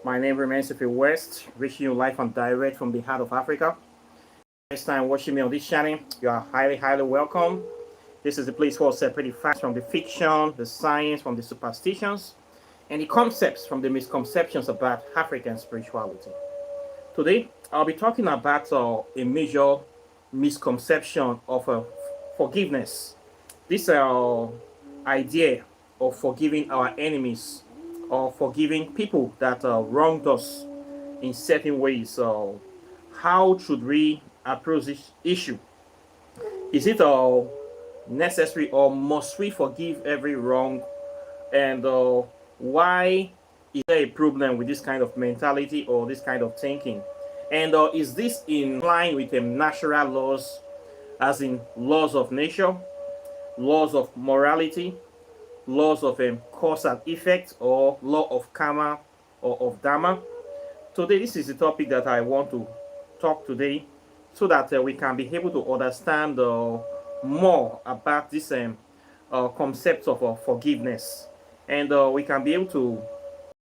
My name remains If West, reaching you live and direct from the heart of Africa. Next time watching me on this channel, you are highly, highly welcome. This is the place where I separate facts from the fiction, the science from the superstitions, and the concepts from the misconceptions about African spirituality. Today, I'll be talking about a major misconception of forgiveness. This idea of forgiving our enemies or forgiving people that wronged us in certain ways. So, how should we approach this issue? Is it necessary or must we forgive every wrong? And why is there a problem with this kind of mentality or this kind of thinking? And is this in line with natural laws, as in laws of nature, laws of morality, laws of cause and effect, or law of karma or of dharma? Today, this is the topic that I want to talk today, so that we can be able to understand more about this concept of forgiveness, and we can be able to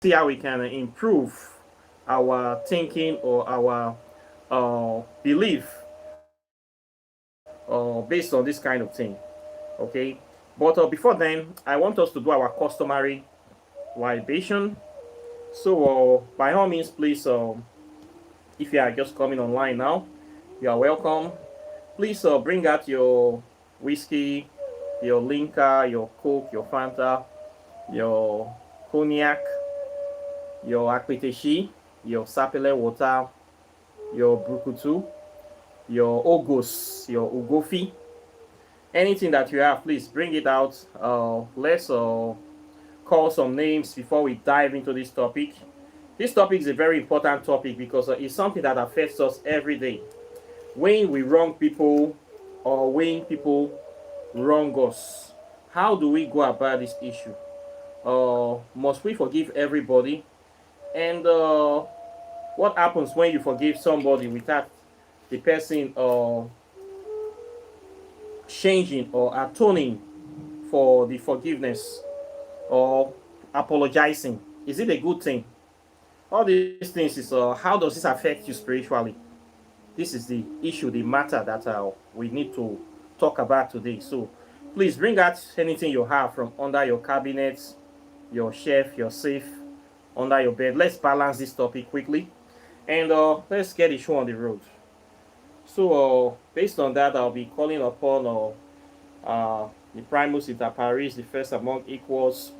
see how we can improve our thinking or our belief based on this kind of thing. Okay, but before then, I want us to do our customary libation. So by all means, please, if you are just coming online now, you are welcome. Please bring out your whiskey, your Linka, your Coke, your Fanta, your cognac, your Akpeteshi, your Sapele water, your Brukutu, your Ogos, your Ugofi. Anything that you have, please bring it out. Let's call some names before we dive into this topic. This topic is a very important topic because it's something that affects us every day. When we wrong people or when people wrong us, how do we go about this issue? Must we forgive everybody? And what happens when you forgive somebody without the person changing or atoning for the forgiveness or apologizing? Is it a good thing? All these things is how does this affect you spiritually? This is the issue, the matter that we need to talk about today. So please bring out anything you have from under your cabinets, your shelf, your safe, under your bed. Let's balance this topic quickly, and let's get the show on the road. So based on that, I'll be calling upon the primus inter pares, the first among equals,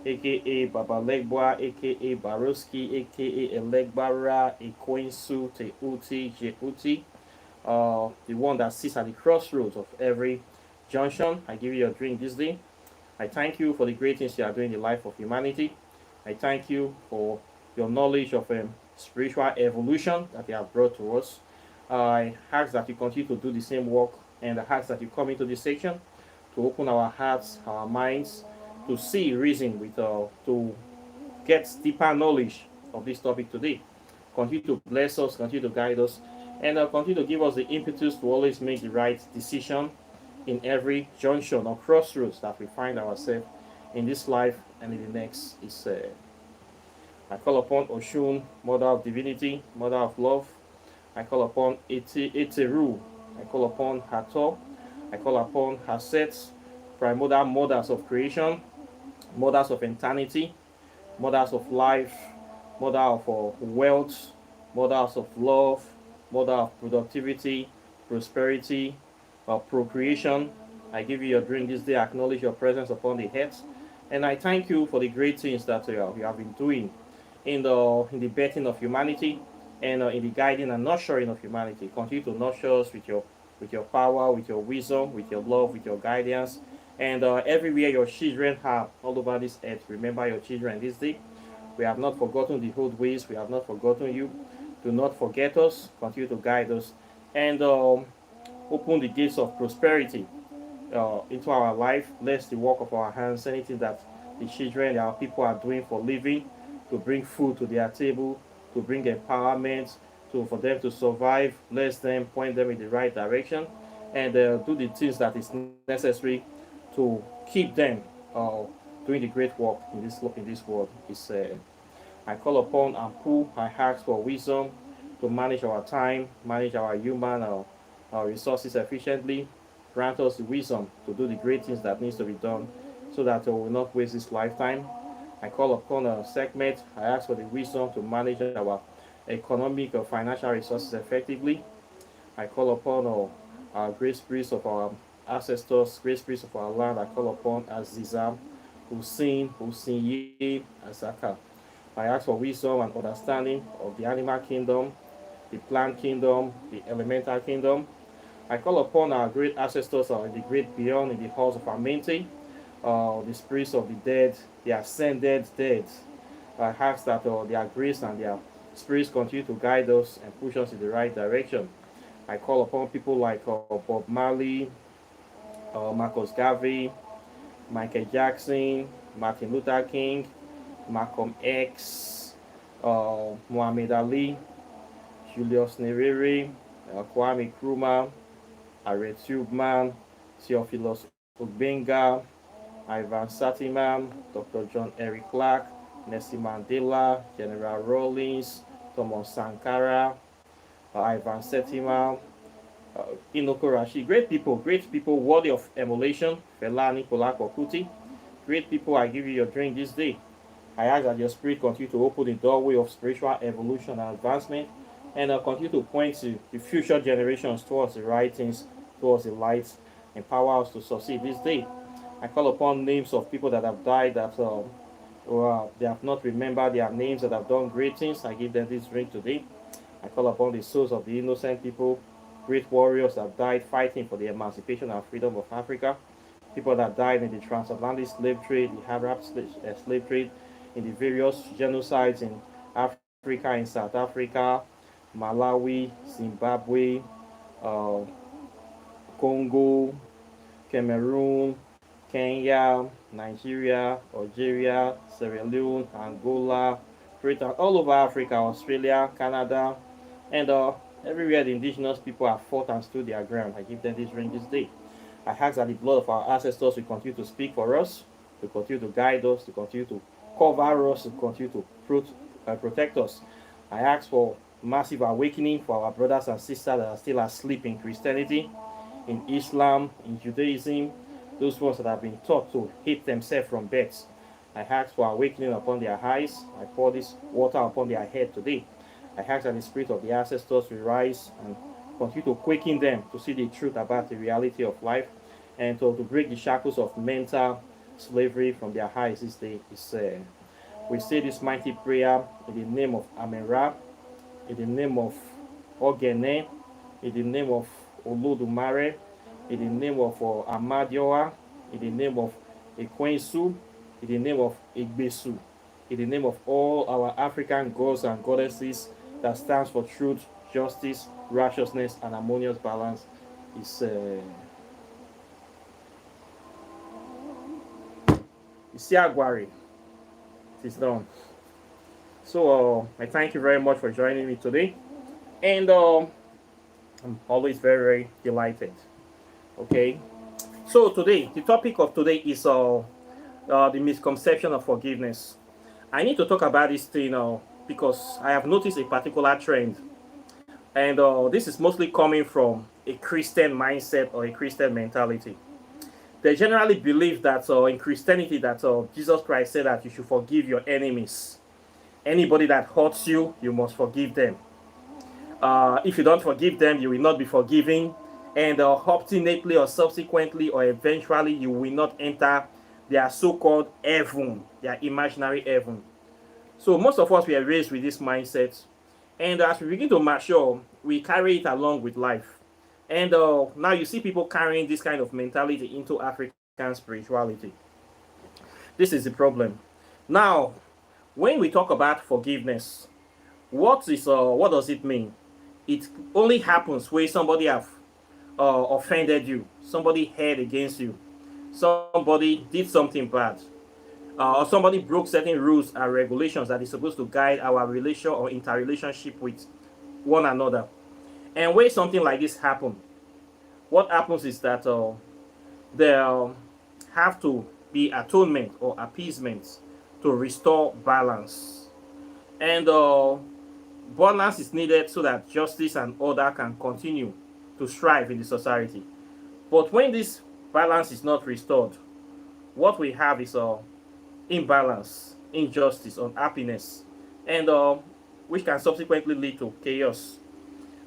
aka Baba Legba, aka Baroski, aka Elegbara, Ekoinsu, Teuti, Jeuti, the one that sits at the crossroads of every junction. I give you a drink this day. I thank you for the great things you are doing in the life of humanity. I thank you for your knowledge of spiritual evolution that you have brought to us. I ask that you continue to do the same work, and I ask that you come into this section to open our hearts, our minds, to see reason with to get deeper knowledge of this topic today. Continue to bless us, continue to guide us, and continue to give us the impetus to always make the right decision in every junction or crossroads that we find ourselves in this life and in the next. I call upon Oshun, Mother of Divinity, Mother of Love. I call upon Eteru. I call upon Hathor. I call upon Haset, primordial mothers of creation, mothers of eternity, mothers of life, mother of wealth, mothers of love, mother of productivity, prosperity, procreation. I give you your drink this day. I acknowledge your presence upon the heads, and I thank you for the great things that you have been doing in the birthing of humanity, and in the guiding and nurturing of humanity. Continue to nurture us with your power, with your wisdom, with your love, with your guidance, and everywhere your children are all over this earth. Remember your children this day. We have not forgotten the old ways. We have not forgotten you. Do not forget us. Continue to guide us, and open the gates of prosperity into our life. Bless the work of our hands. Anything that the children, our people are doing for living, to bring food to their table, to bring empowerment, for them to survive. Bless them, point them in the right direction, and do the things that is necessary to keep them doing the great work in this world. I call upon and pull. I ask for wisdom to manage our time, manage our human our resources efficiently. Grant us the wisdom to do the great things that needs to be done so that we will not waste this lifetime. I call upon a segment. I ask for the wisdom to manage our economic or financial resources effectively. I call upon our great spirits of our ancestors, great spirits of our land. I call upon Azizam, Hussein Ye, Azaka. I ask for wisdom and understanding of the animal kingdom, the plant kingdom, the elemental kingdom. I call upon our great ancestors in the great beyond, in the halls of Amente, the spirits of the dead, the ascended dead. I ask that their grace and their spirits continue to guide us and push us in the right direction. I call upon people like Bob Marley, Marcus Garvey, Michael Jackson, Martin Luther King, Malcolm X, Muhammad Ali, Julius Nyerere, Kwame Nkrumah, Harriet Tubman, Theophilus Ogbenga, Ivan Satiman, Dr. John Eric Clark, Nelson Mandela, General Rawlings, Thomas Sankara, Ivan Setima, Inoko Rashi. Great people worthy of emulation. Fela Nicola Kokuti. Great people, I give you your drink this day. I ask that your spirit continue to open the doorway of spiritual evolution and advancement and continue to point to the future generations towards the right things, towards the light. Empower us to succeed this day. I call upon names of people that have died that or they have not remembered their names that have done great things. I give them this drink today. I call upon the souls of the innocent people, great warriors that died fighting for the emancipation and freedom of Africa, people that died in the transatlantic slave trade, the Arab slave trade, in the various genocides in Africa, in South Africa, Malawi, Zimbabwe, uh, Congo, Cameroon, Kenya, Nigeria, Algeria, Sierra Leone, Angola, Britain, all over Africa, Australia, Canada, and everywhere the indigenous people have fought and stood their ground. I give them this ring this day. I ask that the blood of our ancestors will continue to speak for us, to continue to guide us, to continue to cover us, to continue to protect us. I ask for massive awakening for our brothers and sisters that are still asleep in Christianity, in Islam, in Judaism, those ones that have been taught to hate themselves from birth. I ask for awakening upon their eyes. I pour this water upon their head today. I ask that the spirit of the ancestors will rise and continue to quicken them to see the truth about the reality of life and to break the shackles of mental slavery from their eyes this day. We say this mighty prayer in the name of Amenra, in the name of Ogene, in the name of Olodumare, in the name of Amadioa, in the name of Ekwensu, in the name of Igbesu, in the name of all our African gods and goddesses that stands for truth, justice, righteousness, and harmonious balance. Isiagwari. It is done. So I thank you very much for joining me today, and I'm always very, very delighted. Okay, so today the topic of today is the misconception of forgiveness. I need to talk about this thing because I have noticed a particular trend, and this is mostly coming from a Christian mindset or a Christian mentality. They generally believe that in Christianity that Jesus Christ said that you should forgive your enemies. Anybody that hurts you, you must forgive them. If you don't forgive them, you will not be forgiven, and obstinately or subsequently or eventually you will not enter their so-called heaven, their imaginary heaven. So most of us were raised with this mindset, and as we begin to mature, we carry it along with life. And now you see people carrying this kind of mentality into African spirituality. This is the problem. Now, when we talk about forgiveness, what does it mean? It only happens when somebody have offended you, somebody held against you, somebody did something bad, or somebody broke certain rules and regulations that is supposed to guide our relation or interrelationship with one another. And when something like this happens, what happens is that there have to be atonement or appeasement to restore balance. And balance is needed so that justice and order can continue to strive in the society. But when this balance is not restored, what we have is imbalance, injustice, unhappiness, and which can subsequently lead to chaos.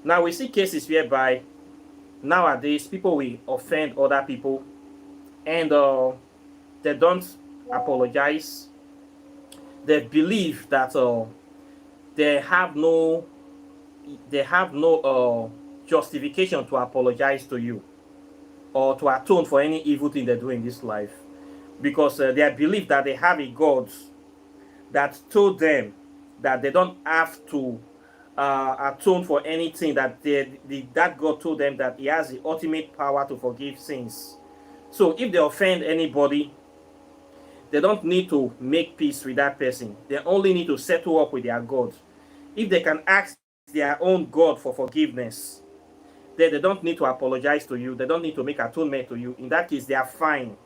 Now we see cases whereby nowadays people will offend other people, and they don't apologize. They believe that they have no they have no justification to apologize to you or to atone for any evil thing they do in this life, because they believe that they have a God that told them that they don't have to atone for anything, that that God told them that he has the ultimate power to forgive sins. So if they offend anybody, they don't need to make peace with that person. They only need to settle up with their God. If they can ask their own God for forgiveness, then they don't need to apologize to you. They don't need to make atonement to you. In that case, they are fine.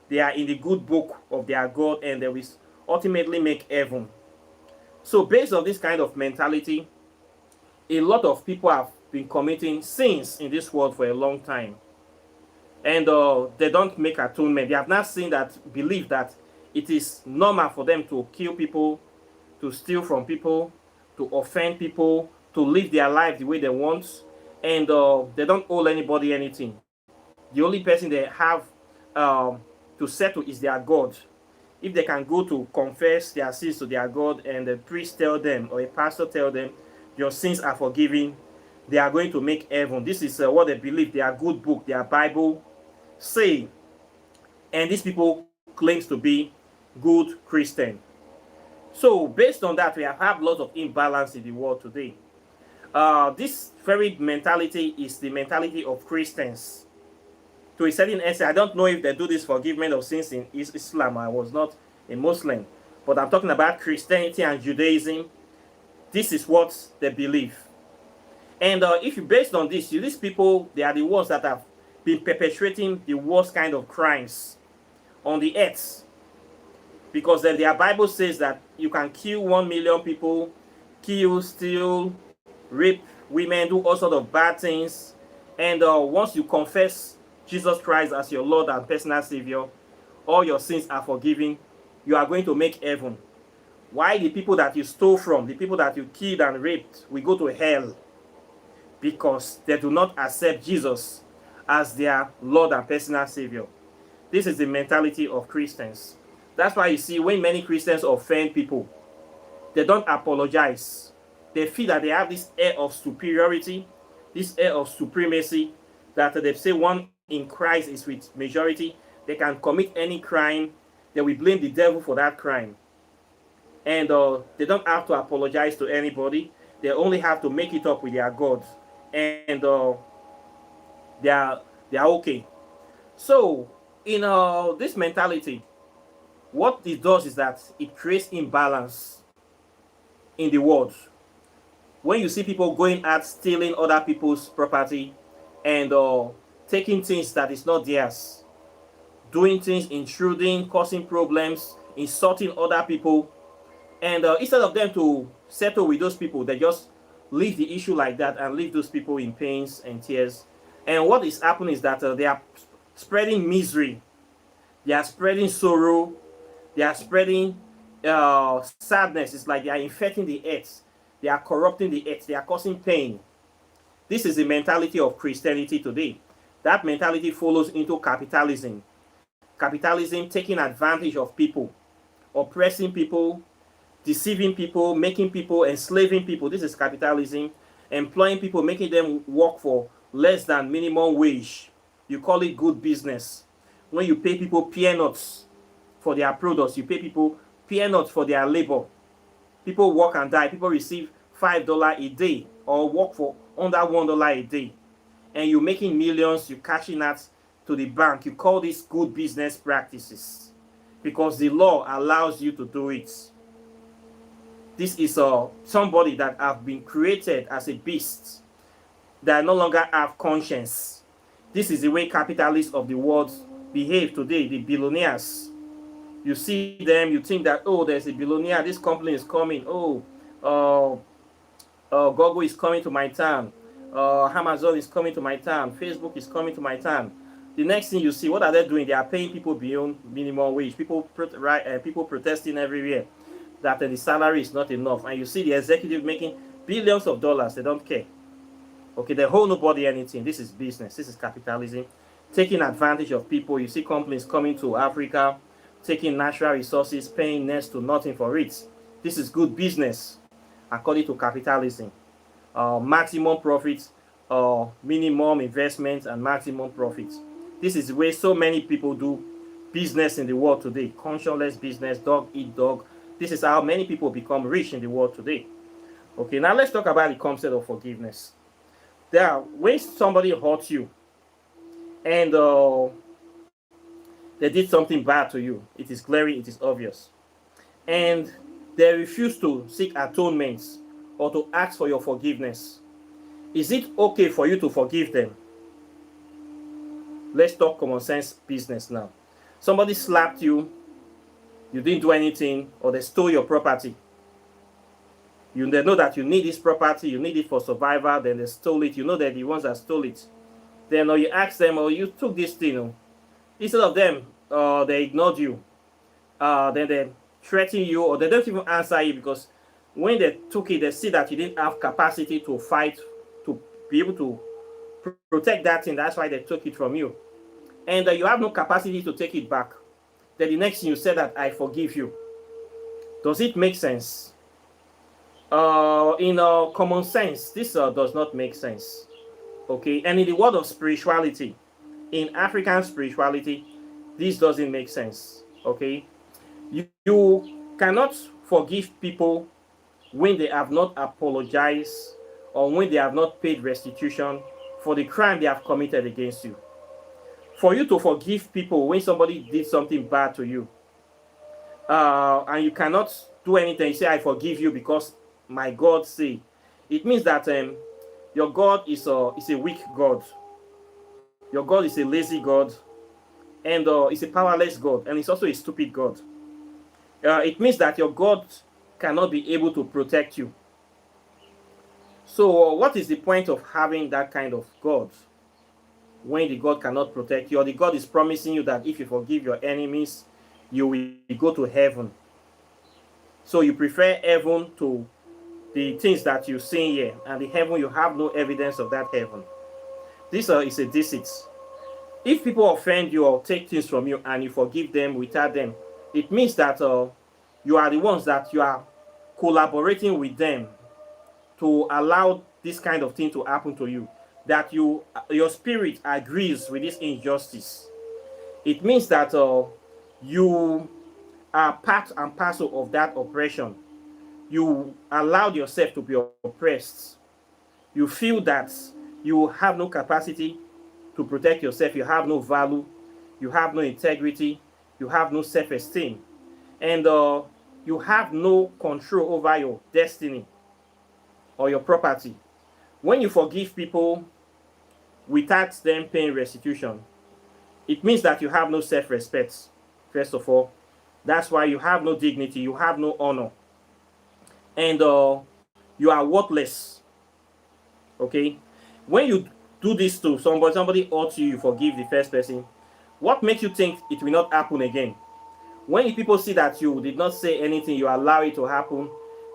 They are in the good book of their God, and they will ultimately make heaven. So based on this kind of mentality, a lot of people have been committing sins in this world for a long time. And they don't make atonement. They have not seen that, believe that it is normal for them to kill people, to steal from people, to offend people, to live their life the way they want. And they don't owe anybody anything. The only person they have to settle is their God. If they can go to confess their sins to their God, and the priest tell them or a pastor tell them your sins are forgiven, they are going to make heaven. This is what they believe their good book, their Bible say. And these people claims to be good Christian. So based on that, we have lots of imbalance in the world today. This very mentality is the mentality of Christians. To a certain extent, I don't know if they do this forgiveness of sins in Islam. I was not a Muslim, but I'm talking about Christianity and Judaism. This is what they believe. And if you based on this, these people, they are the ones that have been perpetrating the worst kind of crimes on the earth. Because then their Bible says that you can kill 1 million people, kill, steal, rape women, do all sorts of bad things. And once you confess Jesus Christ as your Lord and personal Savior, all your sins are forgiven. You are going to make heaven. Why the people that you stole from, the people that you killed and raped, will go to hell? Because they do not accept Jesus as their Lord and personal Savior. This is the mentality of Christians. That's why you see when many Christians offend people, they don't apologize. They feel that they have this air of superiority, this air of supremacy, that they say one in Christ is with majority. They can commit any crime. They will blame the devil for that crime. And they don't have to apologize to anybody. They only have to make it up with their God. And they are okay. So in this mentality, what it does is that it creates imbalance in the world. When you see people going out stealing other people's property and taking things that is not theirs, doing things, intruding, causing problems, insulting other people, and instead of them to settle with those people, they just leave the issue like that and leave those people in pains and tears. And what is happening is that they are spreading misery, they are spreading sorrow, they are spreading sadness. It's like they are infecting the earth, they are corrupting the earth, they are causing pain. This is the mentality of Christianity today. That mentality follows into capitalism. Capitalism taking advantage of people, oppressing people, deceiving people, making people, enslaving people. This is capitalism. Employing people, making them work for less than minimum wage. You call it good business. When you pay people peanuts for their products, you pay people peanuts for their labor. People work and die. People receive $5 a day or work for under $1 a day. And you're making millions, you're cashing out to the bank. You call this good business practices because the law allows you to do it. This is somebody that have been created as a beast that no longer have conscience. This is the way capitalists of the world behave today, the billionaires. You see them, you think that, oh, there's a billionaire, this company is coming, oh, uh, Google is coming to my town, Amazon is coming to my town, Facebook is coming to my town. The next thing you see, what are they doing? They are paying people beyond minimum wage. People protesting everywhere that the salary is not enough, and you see the executive making billions of dollars. They don't care. Okay, they hold nobody anything. This is business. This is capitalism, taking advantage of people. You see companies coming to Africa, taking natural resources, paying next to nothing for it. This is good business according to capitalism. Maximum profits, minimum investment, and maximum profits. This is the way so many people do business in the world today. Conscienceless business, dog eat dog. This is how many people become rich in the world today. Okay, now let's talk about the concept of forgiveness. When somebody hurts you and they did something bad to you, it is glaring, it is obvious, and they refuse to seek atonement or to ask for your forgiveness, is it okay for you to forgive them? Let's talk common sense business now. Somebody slapped you, you didn't do anything, or they stole your property. They know that you need this property, you need it for survival, then they stole it. You know they're the ones that stole it. Then you ask them, you took this thing. Instead of them, they ignored you. Then they threaten you, or they don't even answer you, because when they took it, they see that you didn't have capacity to fight, to be able to protect that thing. That's why they took it from you. And you have no capacity to take it back. Then the next thing you say that I forgive you. Does it make sense? In common sense, this does not make sense. Okay, and in the world of spirituality, in African spirituality, this doesn't make sense. Okay, you cannot forgive people when they have not apologized or when they have not paid restitution for the crime they have committed against you. For you to forgive people when somebody did something bad to you, and you cannot do anything, you say I forgive you because my God say, it means that your God is a weak God. Your God is a lazy God, and it's a powerless God, and it's also a stupid God. It means that your God cannot be able to protect you. So what is the point of having that kind of God when the God cannot protect you, or the God is promising you that if you forgive your enemies, you will go to heaven? So you prefer heaven to the things that you see here, and the heaven, you have no evidence of that heaven. This is a deceit. If people offend you or take things from you and you forgive them without them, it means that you are the ones that you are collaborating with them to allow this kind of thing to happen to you, that your spirit agrees with this injustice. It means that you are part and parcel of that oppression. You allowed yourself to be oppressed. You feel that you have no capacity to protect yourself. You have no value. You have no integrity. You have no self-esteem. And you have no control over your destiny or your property. When you forgive people without them paying restitution, it means that you have no self-respect, first of all. That's why you have no dignity. You have no honor. And you are worthless. Okay, when you do this to somebody hurts you, you forgive the first person, what makes you think it will not happen again? When people see that you did not say anything, you allow it to happen,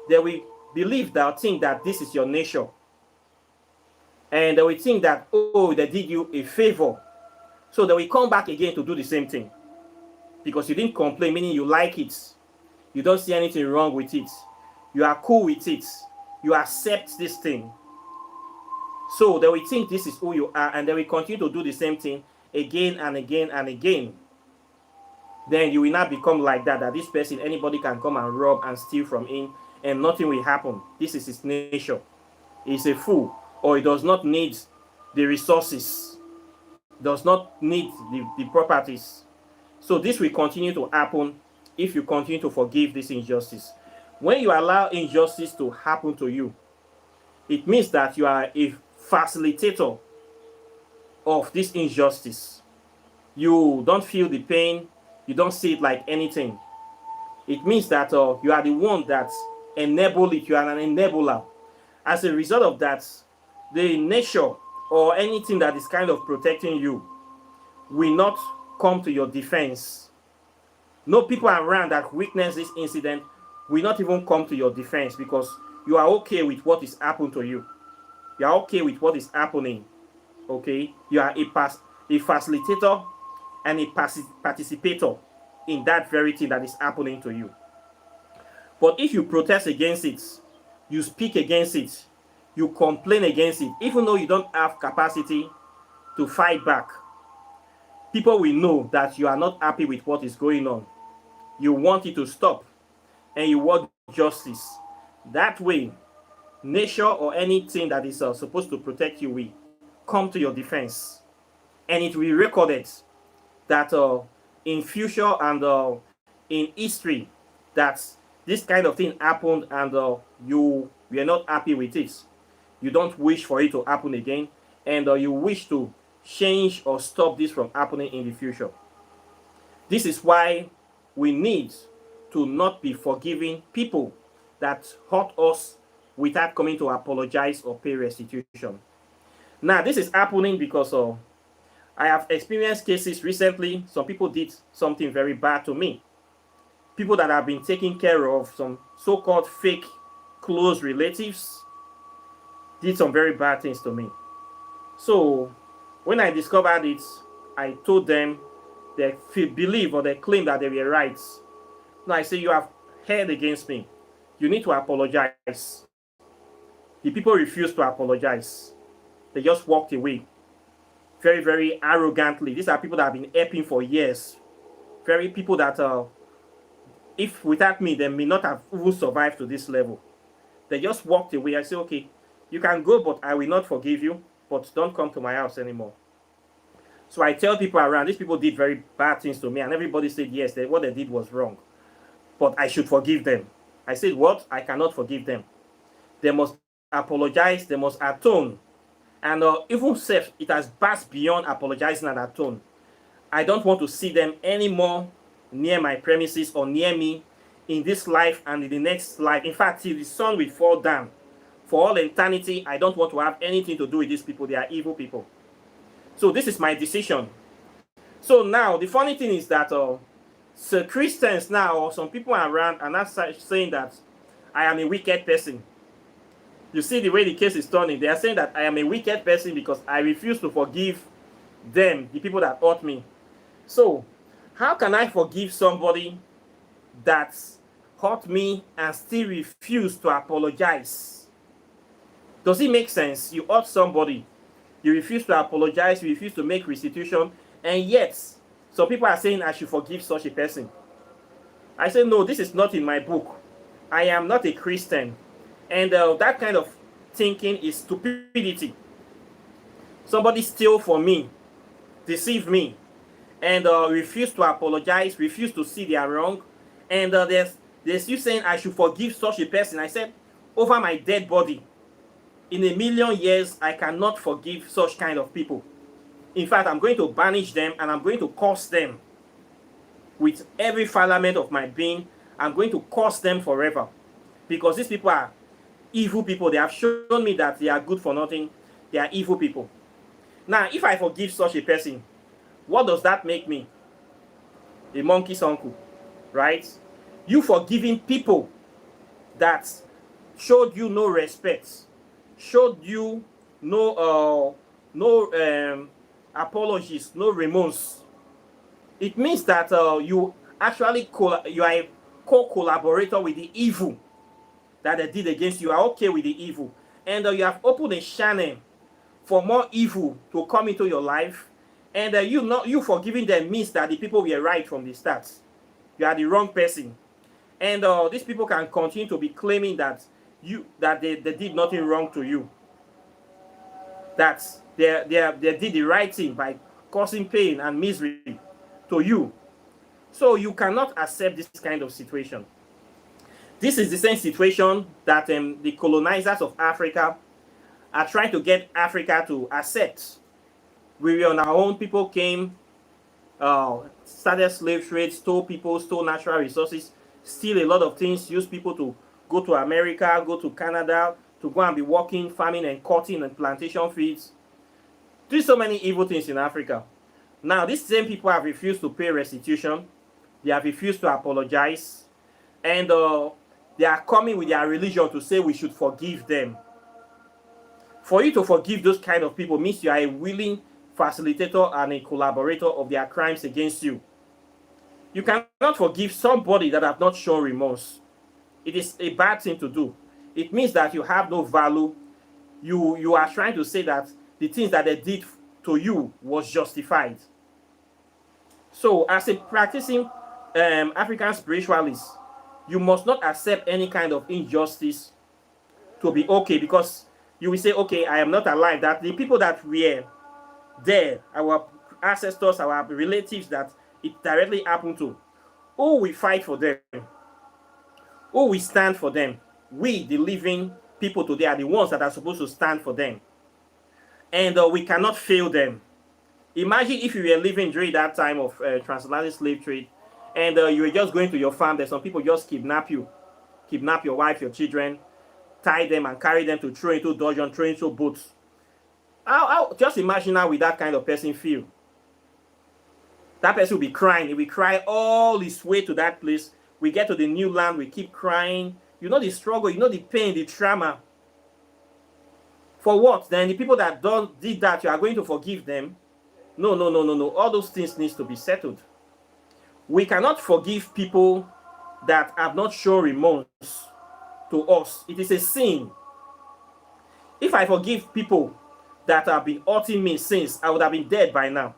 they will believe that, think that this is your nature, and they will think that, oh, they did you a favor, so they will come back again to do the same thing because you didn't complain, meaning you like it, you don't see anything wrong with it, you are cool with it, you accept this thing. So they will think this is who you are, and they will continue to do the same thing again and again and again. Then you will not become like that, that this person, anybody can come and rob and steal from him and nothing will happen. This is his nature. He's a fool, or he does not need the resources, does not need the properties. So this will continue to happen if you continue to forgive this injustice. When you allow injustice to happen to you, it means that you are a facilitator of this injustice. You don't feel the pain, you don't see it like anything. It means that you are the one that enable it. You are an enabler. As a result of that, the nature or anything that is kind of protecting you will not come to your defense. No people around that witness this incident will not even come to your defense, because you are okay with what is happening to you. You are okay with what is happening. Okay? You are a facilitator and a participator in that very thing that is happening to you. But if you protest against it, you speak against it, you complain against it, even though you don't have capacity to fight back, people will know that you are not happy with what is going on. You want it to stop, and you want justice. That way, nature or anything that is supposed to protect you will come to your defense, and it will be recorded that in future and in history that this kind of thing happened, and you were not happy with it. You don't wish for it to happen again, and you wish to change or stop this from happening in the future. This is why we need to not be forgiving people that hurt us without coming to apologize or pay restitution. Now, this is happening because I have experienced cases recently. Some people did something very bad to me. People that have been taken care of, some so-called fake close relatives, did some very bad things to me. So when I discovered it, I told them they believe or they claim that they were right. Now I say, you have erred against me. You need to apologize. The people refused to apologize. They just walked away. Very, very arrogantly. These are people that have been helping for years. Very people that, if without me, they may not have even survived to this level. They just walked away. I say, okay, you can go, but I will not forgive you. But don't come to my house anymore. So I tell people around, these people did very bad things to me, and everybody said, yes, what they did was wrong. But I should forgive them. I said, what? I cannot forgive them. They must apologize. They must atone. And even if it has passed beyond apologizing and atone, I don't want to see them anymore near my premises or near me in this life and in the next life. In fact, till the sun will fall down, for all eternity, I don't want to have anything to do with these people. They are evil people. So this is my decision. So now, the funny thing is that so Christians now, or some people around, are not saying that I am a wicked person. You see the way the case is turning. They are saying that I am a wicked person because I refuse to forgive them, the people that hurt me. So, how can I forgive somebody that hurt me and still refuse to apologize? Does it make sense? You hurt somebody, you refuse to apologize, you refuse to make restitution, and yet some people are saying I should forgive such a person. I say, no, this is not in my book. I am not a Christian. And that kind of thinking is stupidity. Somebody steal from me, deceive me, and refuse to apologize, refuse to see they are wrong. And there's you saying I should forgive such a person. I said, over my dead body, in a million years, I cannot forgive such kind of people. In fact, I'm going to banish them, and I'm going to curse them with every filament of my being. I'm going to curse them forever, because these people are evil people. They have shown me that they are good for nothing. They are evil people. Now, if I forgive such a person, what does that make me? A monkey's uncle, right? You forgiving people that showed you no respect, showed you no apologies, no remorse. It means that you actually you are a co-collaborator with the evil that they did against you. You are okay with the evil, and you have opened a channel for more evil to come into your life, and you forgiving them means that the people were right from the start. You are the wrong person, and these people can continue to be claiming that they did nothing wrong to you, that they did the right thing by causing pain and misery to you. So you cannot accept this kind of situation. This is the same situation that the colonizers of Africa are trying to get Africa to accept. We were on our own. People came, started slave trade, stole people, stole natural resources, steal a lot of things, use people to go to America, go to Canada, to go and be working, farming and cutting and plantation fields. Do so many evil things in Africa. Now, these same people have refused to pay restitution. They have refused to apologize. And they are coming with their religion to say we should forgive them. For you to forgive those kind of people means you are a willing facilitator and a collaborator of their crimes against you. You cannot forgive somebody that have not shown remorse. It is a bad thing to do. It means that you have no value. You are trying to say that the things that they did to you was justified. So as a practicing African spiritualist, you must not accept any kind of injustice to be okay, because you will say, okay, I am not alive. That the people that were there, our ancestors, our relatives that it directly happened to, who will fight for them? Who will stand for them? We, the living people today, are the ones that are supposed to stand for them. And we cannot fail them. Imagine if you were living during that time of transatlantic slave trade, and you were just going to your farm, there's some people just kidnap you, kidnap your wife, your children, tie them and carry them to throw into dungeon, throw into boats. Just imagine how will that kind of person feel. That person will be crying. He will cry all his way to that place. We get to the new land, we keep crying. You know the struggle, you know the pain, the trauma. For what? Then the people that did that, you are going to forgive them? No. All those things need to be settled. We cannot forgive people that have not shown remorse to us. It is a sin. If I forgive people that have been hurting me since, I would have been dead by now.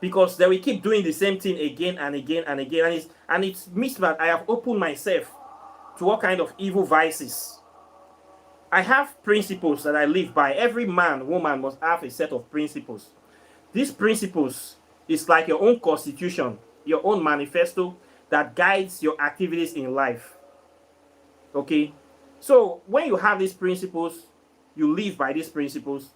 Because they will keep doing the same thing again and again and again. And it means that I have opened myself to all kind of evil vices. I have principles that I live by. Every man, woman must have a set of principles. These principles is like your own constitution, your own manifesto that guides your activities in life. Okay? So when you have these principles, you live by these principles.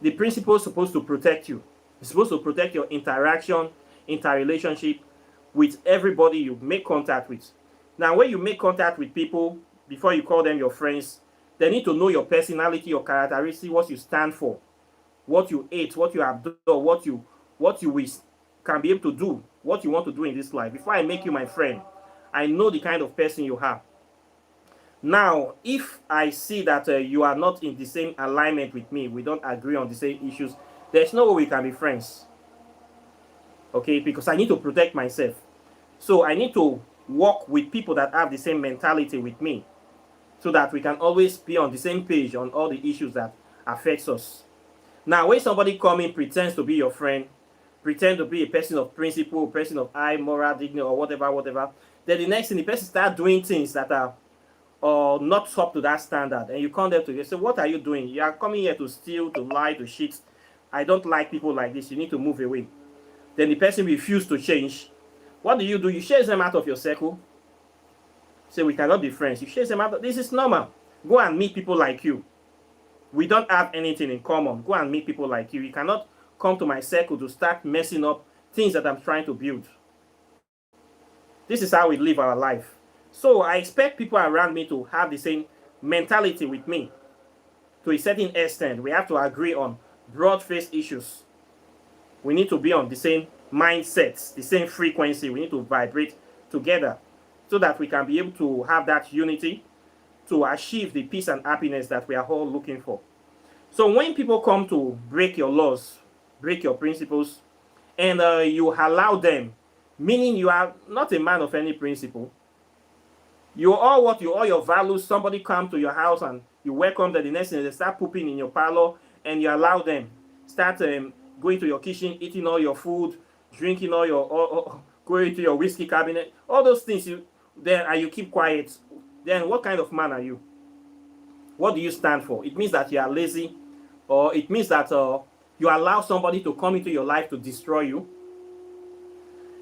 The principle is supposed to protect you. It's supposed to protect your interaction, interrelationship with everybody you make contact with. Now, when you make contact with people, before you call them your friends, they need to know your personality, your characteristics, what you stand for, what you hate, what you have done, what you wish can be able to do, what you want to do in this life. Before I make you my friend, I know the kind of person you are. Now, if I see that you are not in the same alignment with me, we don't agree on the same issues, there's no way we can be friends. Okay, because I need to protect myself. So I need to work with people that have the same mentality with me, so that we can always be on the same page on all the issues that affects us. Now, when somebody comes in, pretends to be your friend, pretend to be a person of principle, a person of high moral dignity, or whatever, then the next thing, the person start doing things that are not up to that standard, and you come there to you say, what are you doing? You are coming here to steal, to lie, to cheat. I don't like people like this. You need to move away. Then the person refuses to change. What do? You chase them out of your circle. Say, we cannot be friends. You chase them out. This is normal. Go and meet people like you. We don't have anything in common. Go and meet people like you. You cannot come to my circle to start messing up things that I'm trying to build. This is how we live our life. So I expect people around me to have the same mentality with me. To a certain extent, we have to agree on broad-faced issues. We need to be on the same mindsets, the same frequency. We need to vibrate together so that we can be able to have that unity to achieve the peace and happiness that we are all looking for. So when people come to break your laws, break your principles, and you allow them, meaning you are not a man of any principle, you all your values, somebody come to your house and you welcome them, the next thing they start pooping in your parlor, and you allow them, start going to your kitchen, eating all your food, drinking all your, going to your whiskey cabinet, all those things, you keep quiet, then what kind of man are you? What do you stand for? It means that you are lazy, or it means that you allow somebody to come into your life to destroy you.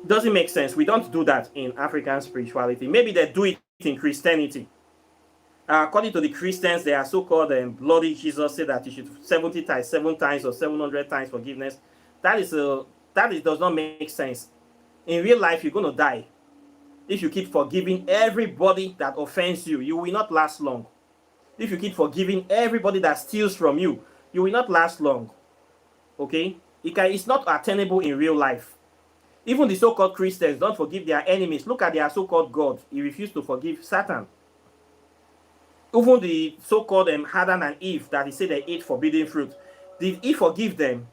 It doesn't make sense. We don't do that in African spirituality. Maybe they do it in Christianity. According to the Christians, they are so-called bloody Jesus said that you should 70 times, 7 times, or 700 times forgiveness. That does not make sense. In real life, you're going to die. If you keep forgiving everybody that offends you, you will not last long. If you keep forgiving everybody that steals from you, you will not last long. Okay? It's not attainable in real life. Even the so-called Christians don't forgive their enemies. Look at their so-called God. He refused to forgive Satan. Even the so-called Adam and Eve that he said they ate forbidden fruit, did he forgive them?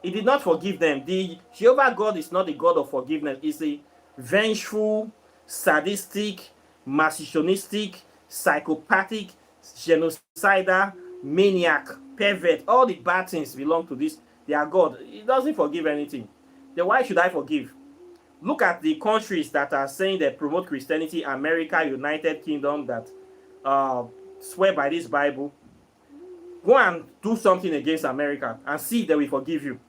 He did not forgive them. The Jehovah God is not a God of forgiveness. He's a vengeful, sadistic, masochinistic, psychopathic, genocidal, maniac, pervert. All the bad things belong to this. Their God. He doesn't forgive anything. Then why should I forgive? Look at the countries that are saying they promote Christianity. America, United Kingdom, that swear by this Bible. Go and do something against America and see if they will forgive you.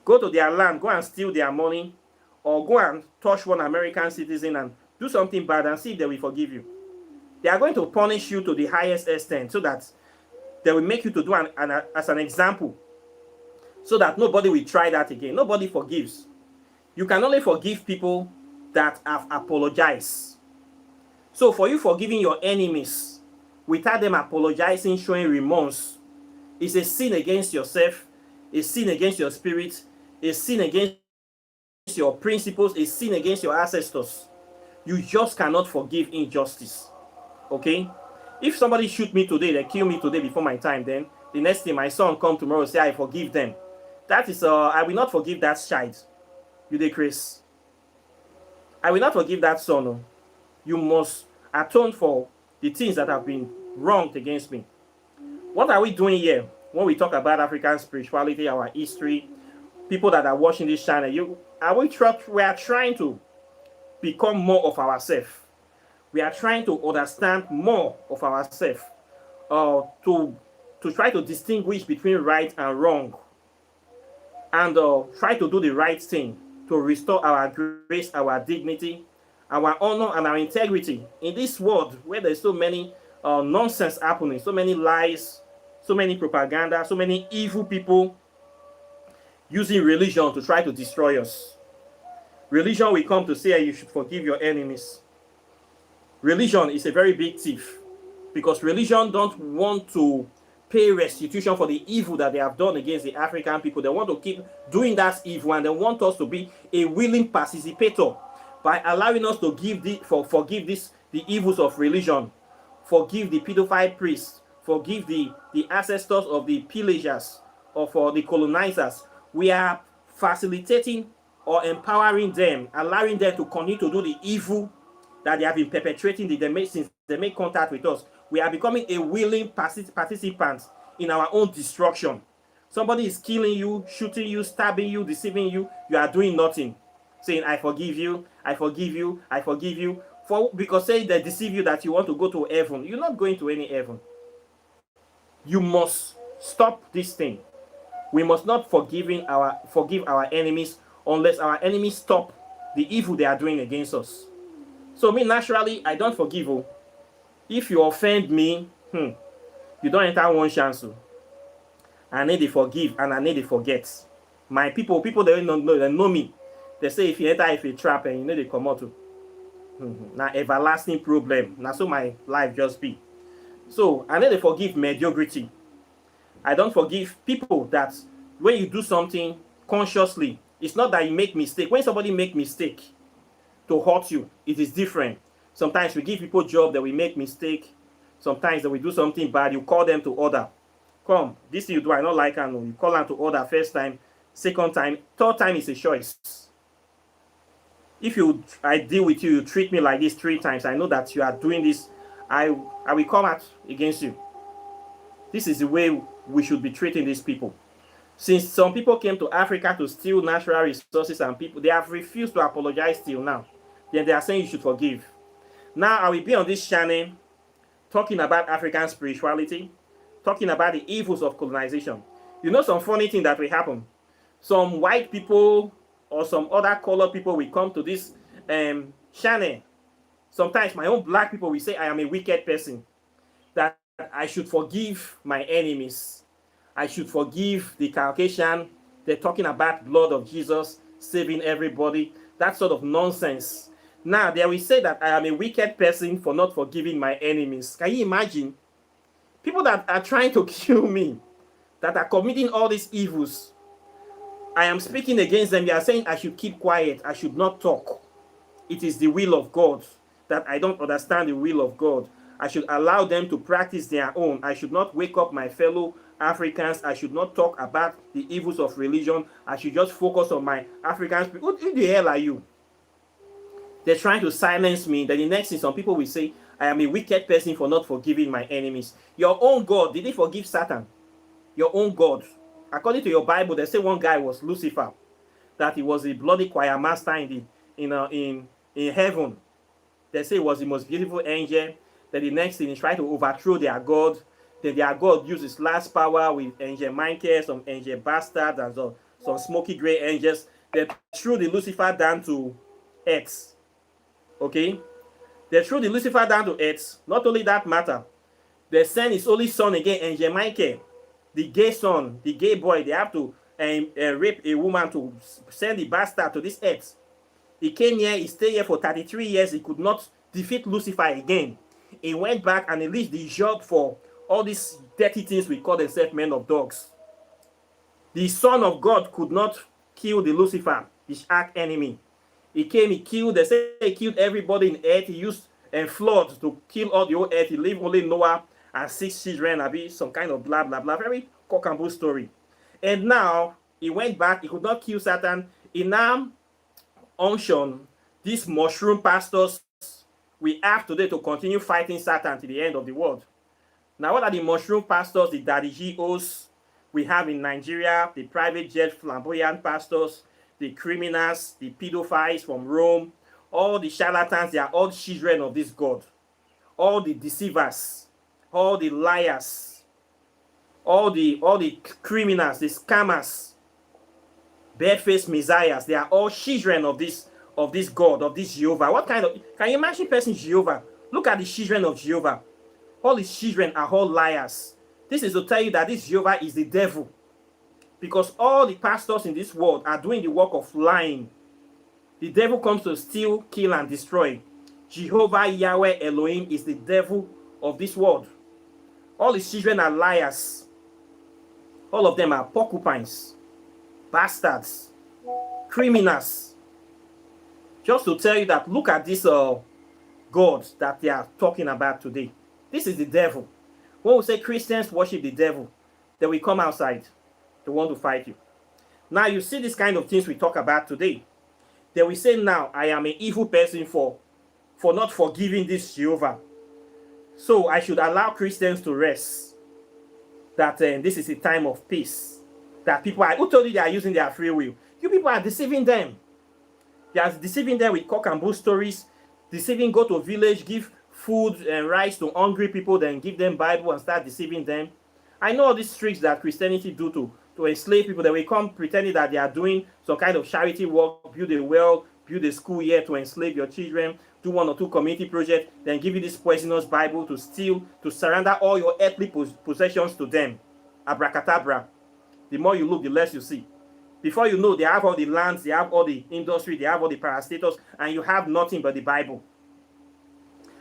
Go to their land, go and steal their money, or go and touch one American citizen and do something bad and see if they will forgive you. They are going to punish you to the highest extent so that they will make you to do as an example, so that nobody will try that again. Nobody forgives. You can only forgive people that have apologized. So for you forgiving your enemies without them apologizing, showing remorse, is a sin against yourself, a sin against your spirit, a sin against your principles, a sin against your ancestors. You just cannot forgive injustice. Okay? If somebody shoot me today, they kill me today before my time, then the next thing my son come tomorrow and say, I forgive them. That is, I will not forgive that child. You dey Chris. I will not forgive that son. No. You must atone for the things that have been wronged against me. What are we doing here when we talk about African spirituality, our history, people that are watching this channel? We are trying to become more of ourselves. We are trying to understand more of ourselves, to try to distinguish between right and wrong, and try to do the right thing to restore our grace, our dignity, our honor, and our integrity in this world where there's so many nonsense happening, so many lies, so many propaganda, so many evil people using religion to try to destroy us. Religion will come to say you should forgive your enemies. Religion is a very big thief, because religion don't want to pay restitution for the evil that they have done against the African people. They want to keep doing that evil, and they want us to be a willing participator by allowing us to forgive the evils of religion, forgive the pedophile priests, forgive the ancestors of the pillagers or for the colonizers. We are facilitating or empowering them, allowing them to continue to do the evil that they have been perpetrating since they made contact with us. We are becoming a willing participant in our own destruction. Somebody is killing you, shooting you, stabbing you, deceiving you. You are doing nothing, saying, I forgive you, I forgive you, I forgive you. Because say they deceive you that you want to go to heaven. You're not going to any heaven. You must stop this thing. We must not forgive our enemies unless our enemies stop the evil they are doing against us. So me, naturally, I don't forgive you. If you offend me, you don't enter one chance. I need to forgive and I need to forget. My people they don't know, they know me. They say if you enter a trap and you need to come out. Now everlasting problem. Now so my life just be. So I need to forgive mediocrity. I don't forgive people that when you do something consciously, it's not that you make mistake. When somebody make mistake to hurt you, it is different. Sometimes we give people job that we make mistake. Sometimes that we do something bad, you call them to order. Come, this thing you do, I don't like, and you call them to order first time, second time, third time is a choice. If I deal with you, you treat me like this 3 times, I know that you are doing this, I will come out against you. This is the way we should be treating these people. Since some people came to Africa to steal natural resources and people, they have refused to apologize till now. Then they are saying you should forgive. Now I will be on this channel talking about African spirituality, talking about the evils of colonization. You know some funny thing that will happen. Some white people or some other colored people will come to this channel. Sometimes my own black people will say I am a wicked person, that I should forgive my enemies. I should forgive the Caucasian. They're talking about blood of Jesus saving everybody. That sort of nonsense. Now, they will say that I am a wicked person for not forgiving my enemies. Can you imagine? People that are trying to kill me, that are committing all these evils, I am speaking against them. They are saying I should keep quiet, I should not talk. It is the will of God, that I don't understand the will of God. I should allow them to practice their own. I should not wake up my fellow Africans. I should not talk about the evils of religion. I should just focus on my Africans. Who the hell are you? They're trying to silence me. Then the next thing, some people will say, I am a wicked person for not forgiving my enemies. Your own God, did he forgive Satan? Your own God. According to your Bible, they say one guy was Lucifer, that he was a bloody choir master in heaven. They say he was the most beautiful angel. Then the next thing, he tried to overthrow their God. Then their God used his last power with angel Michael, some angel bastards, and some smoky gray angels. They threw the Lucifer down to earth. Okay? They threw the Lucifer down to earth. Not only that matter, they sent his only son again, angel Michael, the gay son, the gay boy. They have to rape a woman to send the bastard to this earth. He came here, he stayed here for 33 years. He could not defeat Lucifer again. He went back and he leased the job for all these dirty things we call themselves men of dogs. The Son of God could not kill the Lucifer, his arch enemy. He came, he killed, they say he killed everybody in earth. He used flood to kill all the whole earth. He left only Noah and 6 children, some kind of blah, blah, blah. Very cock and bull story. And now, he went back, he could not kill Satan. He now unctioned these mushroom pastors we have today to continue fighting Satan to the end of the world. Now, what are the mushroom pastors, the Daddy GOs we have in Nigeria, the private jet flamboyant pastors, the criminals, the pedophiles from Rome, all the charlatans? They are all children of this God. All the deceivers, all the liars, all the criminals, the scammers, barefaced messiahs, they are all children of this God, of this Jehovah. What kind of, can you imagine person Jehovah? Look at the children of Jehovah. All his children are all liars. This is to tell you that this Jehovah is the devil. Because all the pastors in this world are doing the work of lying. The devil comes to steal, kill, and destroy. Jehovah Yahweh Elohim is the devil of this world. All his children are liars. All of them are porcupines, bastards, criminals. Just to tell you that, look at this God that they are talking about today. This is the devil. When we say Christians worship the devil, they will come outside. They want to fight you. Now you see this kind of things we talk about today. They will say now, I am an evil person for not forgiving this Jehovah. So I should allow Christians to rest. That this is a time of peace. That people are, who told you they are using their free will? You people are deceiving them. They are deceiving them with cock and bull stories. Deceiving, go to a village, give food and rice to hungry people, then give them Bible and start deceiving them. I know all these tricks that Christianity do to enslave people. That will come pretending that they are doing some kind of charity work, build a well, build a school here to enslave your children, do 1 or 2 community projects, then give you this poisonous Bible to steal, to surrender all your earthly possessions to them. Abracadabra. The more you look, the less you see. Before you know, they have all the lands, they have all the industry, they have all the parastatals, and you have nothing but the Bible.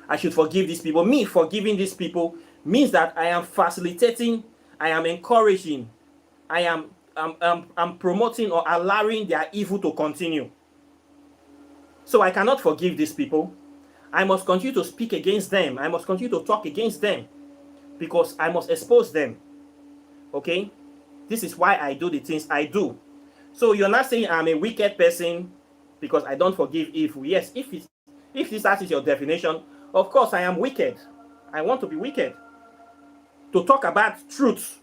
I should forgive these people. Me forgiving these people means that I am facilitating, I am encouraging, I'm promoting or allowing their evil to continue. So I cannot forgive these people. I must continue to speak against them. I must continue to talk against them because I must expose them. Okay? This is why I do the things I do. So you're not saying I'm a wicked person because I don't forgive evil. Yes, if this is your definition, of course I am wicked. I want to be wicked. To talk about truth,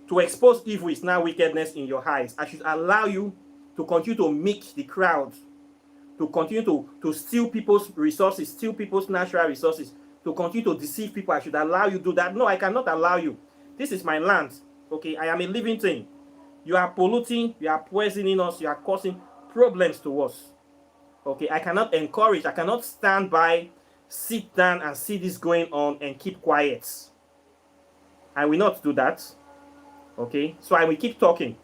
to expose evil is now wickedness in your eyes. I should allow you to continue to mix the crowd, to continue to steal people's resources, steal people's natural resources, to continue to deceive people. I should allow you to do that. No, I cannot allow you. This is my land. Okay, I am a living thing. You are polluting, you are poisoning us, you are causing problems to us. Okay, I cannot encourage, I cannot stand by, sit down and see this going on and keep quiet. I will not do that. Okay, so I will keep talking.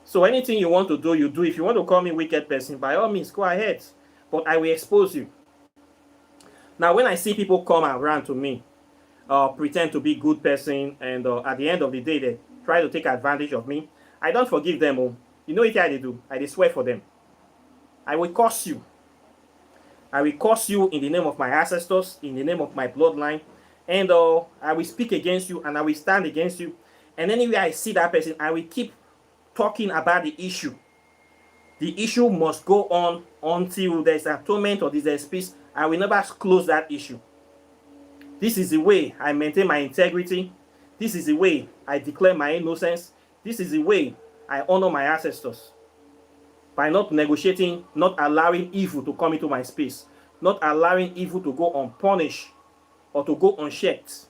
So anything you want to do, you do. If you want to call me wicked person, by all means, go ahead. but I will expose you. Now, when I see people come around to me, pretend to be good person, and at the end of the day, they try to take advantage of me, I don't forgive them. Oh. You know what I do? I swear for them. I will curse you. I will curse you in the name of my ancestors, in the name of my bloodline, and I will speak against you, and I will stand against you. And anywhere I see that person, I will keep talking about the issue. The issue must go on until there's atonement or there's peace. I will never close that issue. This is the way I maintain my integrity. This is the way I declare my innocence. This is the way I honor my ancestors. By not negotiating, not allowing evil to come into my space, not allowing evil to go unpunished or to go unchecked.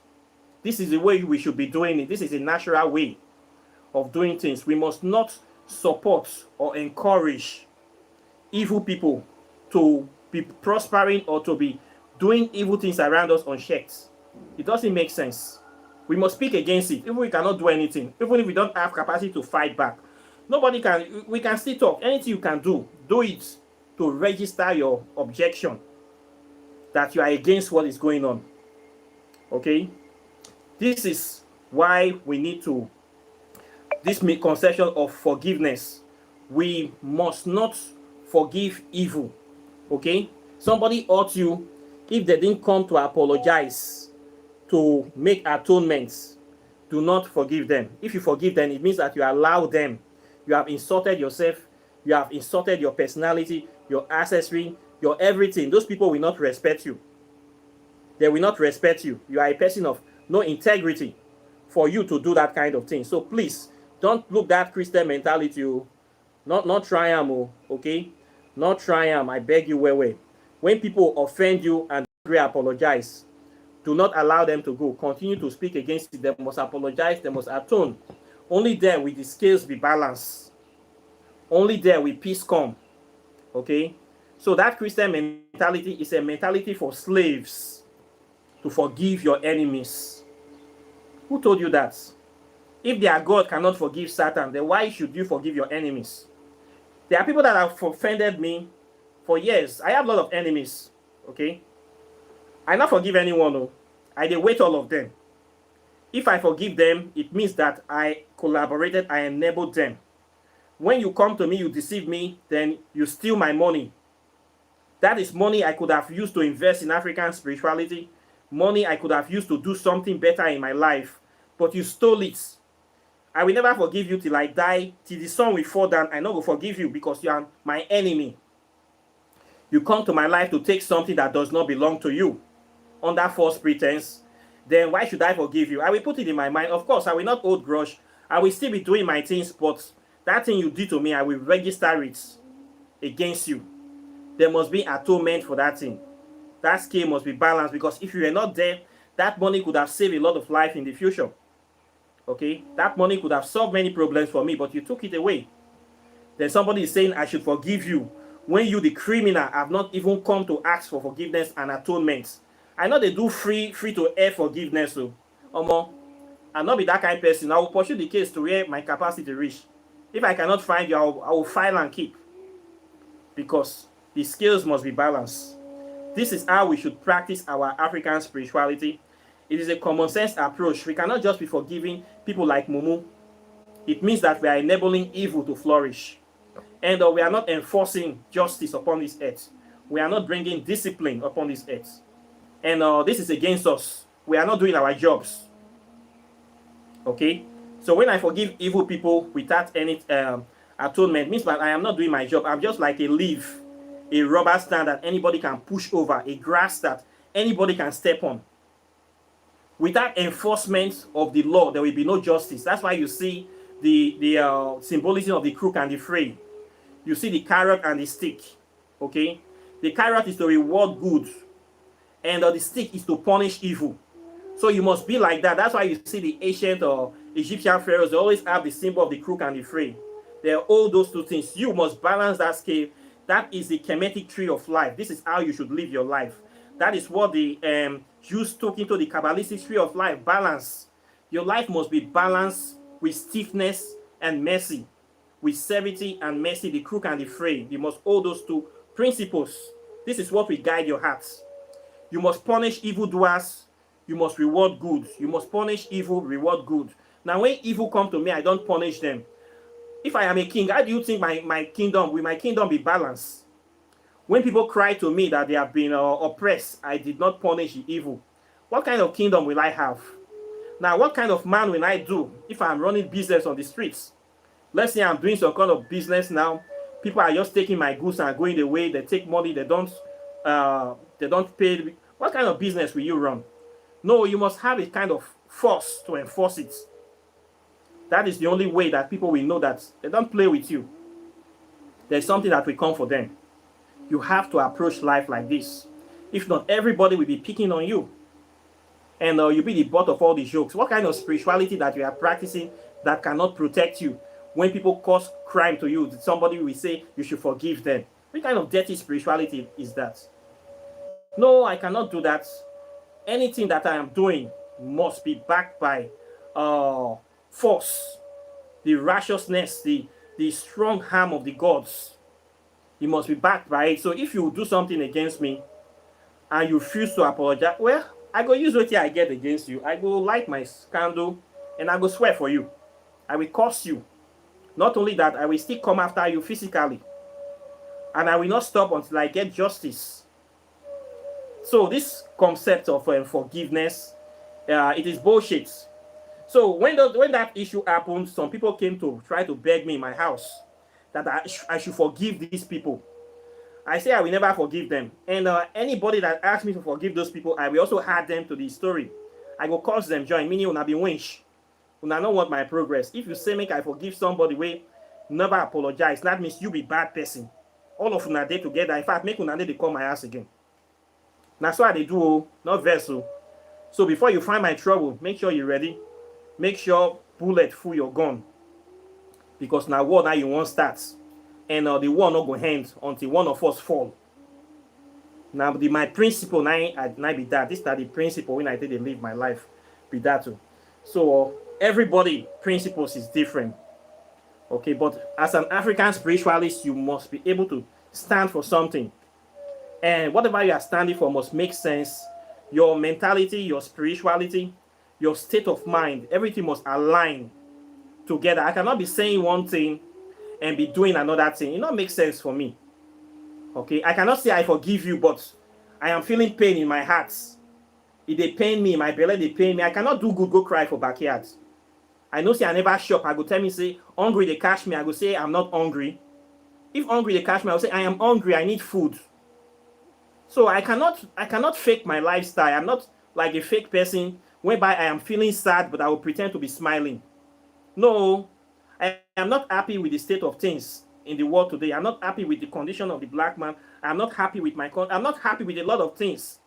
This is the way we should be doing it. This is a natural way of doing things. We must not support or encourage evil people to be prospering or to be doing evil things around us unchecked. It doesn't make sense. We must speak against it. Even if we cannot do anything, even if we don't have capacity to fight back, nobody can. We can still talk. Anything you can do it to register your objection that you are against what is going on. Okay? This is why we need to, this misconception of forgiveness. We must not forgive evil. Okay? Somebody hurt you, if they didn't come to apologize, to make atonements, do not forgive them. If you forgive them, it means that you allow them. You have insulted yourself. You have insulted your personality, your ancestry, your everything. Those people will not respect you. They will not respect you. You are a person of no integrity for you to do that kind of thing. So please, don't look that Christian mentality. Not try them, okay? Not try them. I beg you, way. When people offend you and they apologize, do not allow them to go. Continue to speak against it. They must apologize. They must atone. Only there will the scales be balanced. Only there will peace come. Okay? So that Christian mentality is a mentality for slaves, to forgive your enemies. Who told you that? If their God cannot forgive Satan, then why should you forgive your enemies? There are people that have offended me for years. I have a lot of enemies. Okay? I not forgive anyone. No. I dey wait all of them. If I forgive them, it means that I collaborated, I enabled them. When you come to me, you deceive me, then you steal my money. That is money I could have used to invest in African spirituality. Money I could have used to do something better in my life. But you stole it. I will never forgive you till I die. Till the sun will fall down, I no go forgive you because you are my enemy. You come to my life to take something that does not belong to you under false pretense. Then why should I forgive you? I will put it in my mind. Of course, I will not hold grudge. I will still be doing my things, but that thing you did to me, I will register it against you. There must be atonement for that thing. That scale must be balanced, because if you were not there, that money could have saved a lot of life in the future. Okay? That money could have solved many problems for me, but you took it away. Then somebody is saying, I should forgive you, when you, the criminal, have not even come to ask for forgiveness and atonement. I know they do free to air forgiveness. So, I'll not be that kind of person. I will pursue the case to where my capacity reach. If I cannot find you, I will file and keep. Because the scales must be balanced. This is how we should practice our African spirituality. It is a common sense approach. We cannot just be forgiving people like Mumu. It means that we are enabling evil to flourish. And we are not enforcing justice upon this earth. We are not bringing discipline upon this earth. And this is against us. We are not doing our jobs. Okay? So when I forgive evil people without any atonement, means that I am not doing my job. I'm just like a leaf, a rubber stand that anybody can push over, a grass that anybody can step on. Without enforcement of the law, there will be no justice. That's why you see the symbolism of the crook and the fray. You see the carrot and the stick. Okay? The carrot is to reward good, and the stick is to punish evil. So you must be like that. That's why you see the ancient Egyptian pharaohs, they always have the symbol of the crook and the fray. They are all those two things. You must balance that scale. That is the Kemetic tree of life. This is how you should live your life. That is what the Jews took into the Kabbalistic tree of life. Balance. Your life must be balanced with stiffness and mercy. With severity and mercy, the crook and the fray. You must hold those two principles This is what will guide your hearts. You must punish evildoers. You must reward good. You must punish evil, reward good. Now, when evil come to me, I don't punish them. If I am a king, how do you think my kingdom, will my kingdom be balanced? When people cry to me that they have been oppressed, I did not punish the evil. What kind of kingdom will I have? Now, what kind of man will I do if I'm running business on the streets? Let's say I'm doing some kind of business now. People are just taking my goods and going away. They take money. They don't pay. What kind of business will you run? No, you must have a kind of force to enforce it. That is the only way that people will know that they don't play with you. There's something that will come for them. You have to approach life like this. If not, everybody will be picking on you. And you'll be the butt of all the jokes. What kind of spirituality that you are practicing that cannot protect you? When people cause crime to you, somebody will say you should forgive them. What kind of dirty spirituality is that? No, I cannot do that. Anything that I am doing must be backed by force, the righteousness, the strong arm of the gods. You must be backed by it. So if you do something against me and you refuse to apologize, well, I go use what I get against you. I go light my candle and I go swear for you. I will curse you. Not only that, I will still come after you physically. And I will not stop until I get justice. So this concept of forgiveness, it is bullshit. So when that issue happened, some people came to try to beg me in my house that I should forgive these people. I say I will never forgive them. And anybody that asks me to forgive those people, I will also add them to the story. I will cause them join, meaning una be winch. Una don't want my progress. If you say make I forgive somebody, wey never apologize, that means you be bad person. All of una dey together. In fact, make una dey come my house again. That's what they do, not vessel. So before you find my trouble, make sure you're ready. Make sure bullet full your gun. Because now war now you want starts. And the war not go end until one of us fall. Now my principle now be that. This is the principle when I take to live my life. Be that too. So everybody principles is different. Okay, but as an African spiritualist, you must be able to stand for something. And whatever you are standing for must make sense. Your mentality, your spirituality, your state of mind, everything must align together. I cannot be saying one thing and be doing another thing. It not make sense for me. Okay, I cannot say I forgive you, but I am feeling pain in my heart. If they pain me, my belly they pain me. I cannot do good, go cry for backyard. I know say I never shop. I go tell me say hungry they catch me. I go say I'm not hungry. If hungry they catch me, I will say I am hungry. I need food. So I cannot fake my lifestyle. I'm not like a fake person whereby I am feeling sad, but I will pretend to be smiling. No, I am not happy with the state of things in the world today. I'm not happy with the condition of the black man. I'm not happy with I'm not happy with a lot of things.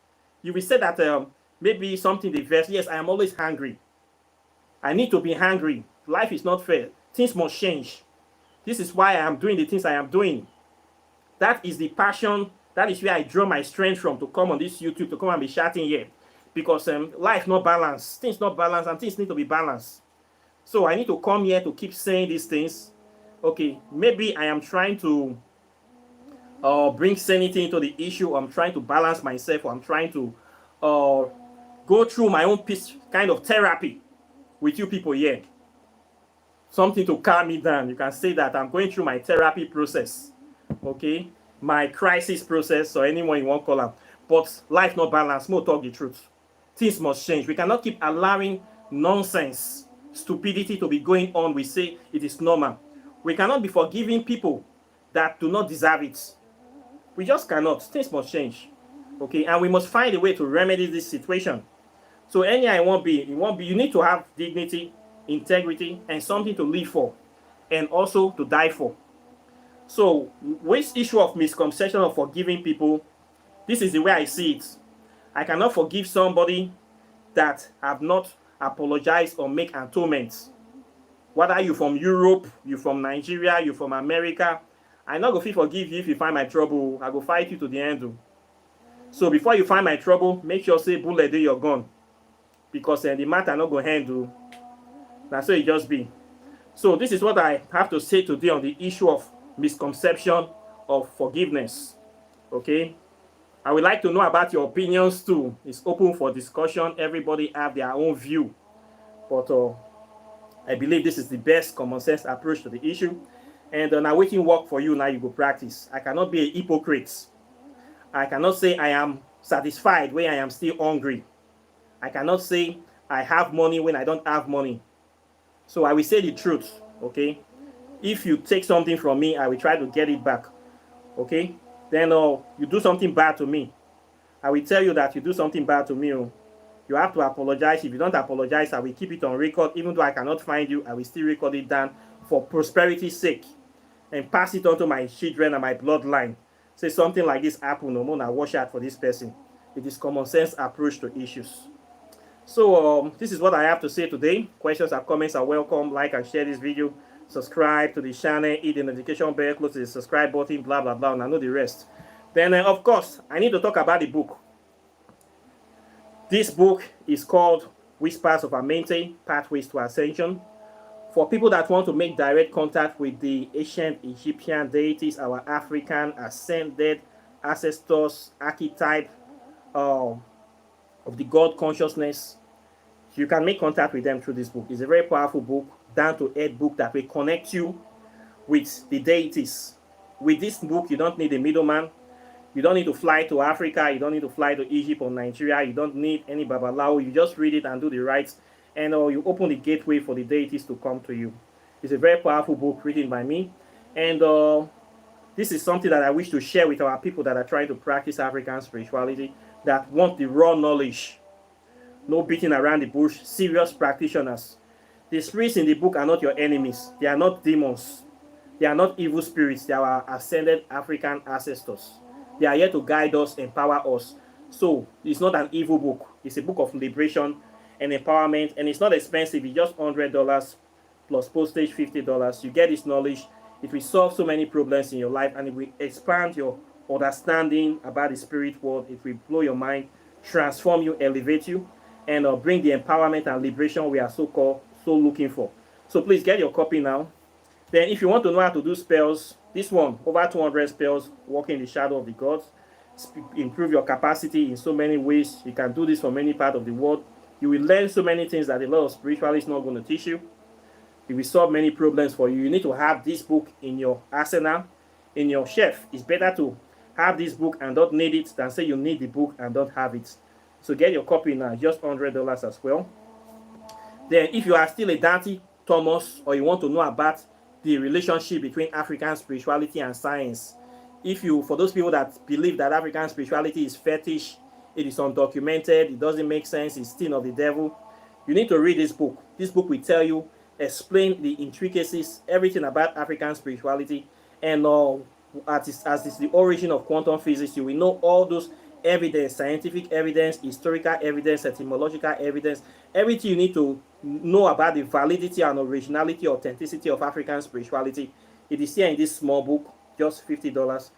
You will say that maybe something they vex. Yes, I am always hungry. I need to be hungry. Life is not fair. Things must change. This is why I am doing the things I am doing. That is the passion. That is where I draw my strength from to come on this YouTube, to come and be shouting here. Because life not balanced. Things not balanced and things need to be balanced. So I need to come here to keep saying these things. Okay, maybe I am trying to bring sanity into the issue. I'm trying to balance myself. Or I'm trying to go through my own kind of therapy with you people here. Something to calm me down. You can say that I'm going through my therapy process. Okay, my crisis process, or anyone you want to call them. But life not balanced. More talk the truth. Things must change. We cannot keep allowing nonsense, stupidity to be going on. We say it is normal. We cannot be forgiving people that do not deserve it. We just cannot. Things must change. Okay, and we must find a way to remedy this situation. So anyhow it won't be, you need to have dignity, integrity, and something to live for, and also to die for. So with issue of misconception of forgiving people, this is the way I see it. I cannot forgive somebody that have not apologized or make atonement. Whether you from Europe, you from Nigeria, you from America, I not go fit forgive you if you find my trouble. I go fight you to the end. So before you find my trouble, make sure say bullet dey your gun. Because the matter not go handle. That's so it just be. So this is what I have to say today on the issue of misconception of forgiveness. Okay. I would like to know about your opinions too. It's open for discussion. Everybody have their own view. But I believe this is the best common sense approach to the issue. And now waiting work for you, now you go practice. I cannot be a hypocrite. I cannot say I am satisfied when I am still hungry. I cannot say I have money when I don't have money. So I will say the truth, okay? If you take something from me, I will try to get it back, okay? Then you do something bad to me, I will tell you that you do something bad to me. You have to apologize. If you don't apologize, I will keep it on record. Even though I cannot find you, I will still record it down for prosperity's sake and pass it on to my children and my bloodline. Say something like this happen, no more, now watch out for this person. It is common sense approach to issues. So this is what I have to say today. Questions and comments are welcome. Like and share this video. Subscribe to the channel. Hit the notification bell. Close to the subscribe button. Blah blah blah. And I know the rest. Then of course I need to talk about the book. This book is called Whispers of Amente: Pathways to Ascension. For people that want to make direct contact with the ancient Egyptian deities, our African ascended ancestors, archetype of the God consciousness, you can make contact with them through this book. It's a very powerful book, down to earth book that will connect you with the deities. With this book, you don't need a middleman. You don't need to fly to Africa. You don't need to fly to Egypt or Nigeria. You don't need any babalawo. You just read it and do the rites, and you open the gateway for the deities to come to you. It's a very powerful book written by me, and this is something that I wish to share with our people that are trying to practice African spirituality, that want the raw knowledge, no beating around the bush, serious practitioners. The spirits in the book are not your enemies. They are not demons. They are not evil spirits. They are our ascended African ancestors. They are here to guide us, empower us. So it's not an evil book. It's a book of liberation and empowerment, and it's not expensive. It's just $100 plus postage, $50. You get this knowledge. It will solve so many problems in your life, and it will expand your understanding about the spirit world. It will blow your mind, transform you, elevate you, and bring the empowerment and liberation we are so looking for. So please get your copy now. Then if you want to know how to do spells, this one, over 200 spells, walking in the shadow of the gods, improve your capacity in so many ways. You can do this from any part of the world. You will learn so many things that a lot of spiritualists not going to teach you. It will solve many problems for you. You need to have this book in your arsenal, in your shelf. It's better to have this book and don't need it than say you need the book and don't have it. So get your copy now, just $100 as well. Then if you are still a Dante Thomas, or you want to know about the relationship between African spirituality and science, for those people that believe that African spirituality is fetish, it is undocumented, it doesn't make sense, it's still of the devil, you need to read this book. This book will tell you, explain the intricacies, everything about African spirituality, and as is the origin of quantum physics. You will know all those evidence, scientific evidence, historical evidence, etymological evidence, everything you need to know about the validity and originality, authenticity of African spirituality. It is here in this small book, just $50.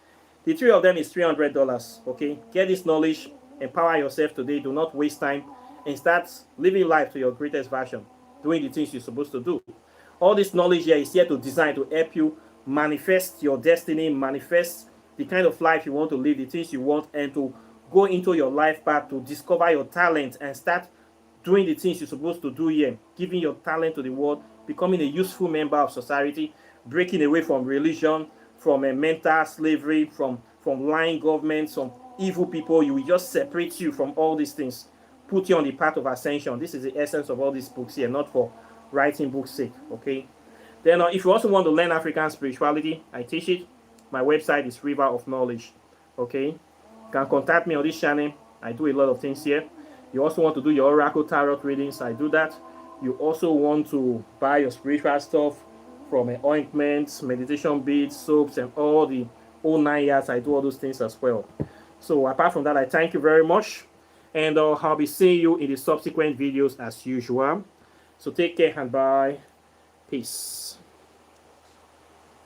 The three of them is $300. Okay, get this knowledge, empower yourself today. Do not waste time, and start living life to your greatest version, doing the things you're supposed to do. All this knowledge here is here to design to help you manifest your destiny, manifest the kind of life you want to live, the things you want, and to go into your life path, to discover your talent and start doing the things you're supposed to do here, giving your talent to the world, becoming a useful member of society, breaking away from religion, from a mental slavery, from lying governments, from evil people. You will just separate you from all these things, put you on the path of ascension. This is the essence of all these books here, not for writing books' sake. Okay. Then if you also want to learn African spirituality, I teach it. My website is River of Knowledge. Okay. You can contact me on this channel. I do a lot of things here. You also want to do your oracle tarot readings, I do that. You also want to buy your spiritual stuff from ointments, meditation beads, soaps, and all the whole 9 years. I do all those things as well. So apart from that, I thank you very much, and I'll be seeing you in the subsequent videos as usual. So take care and bye. Peace.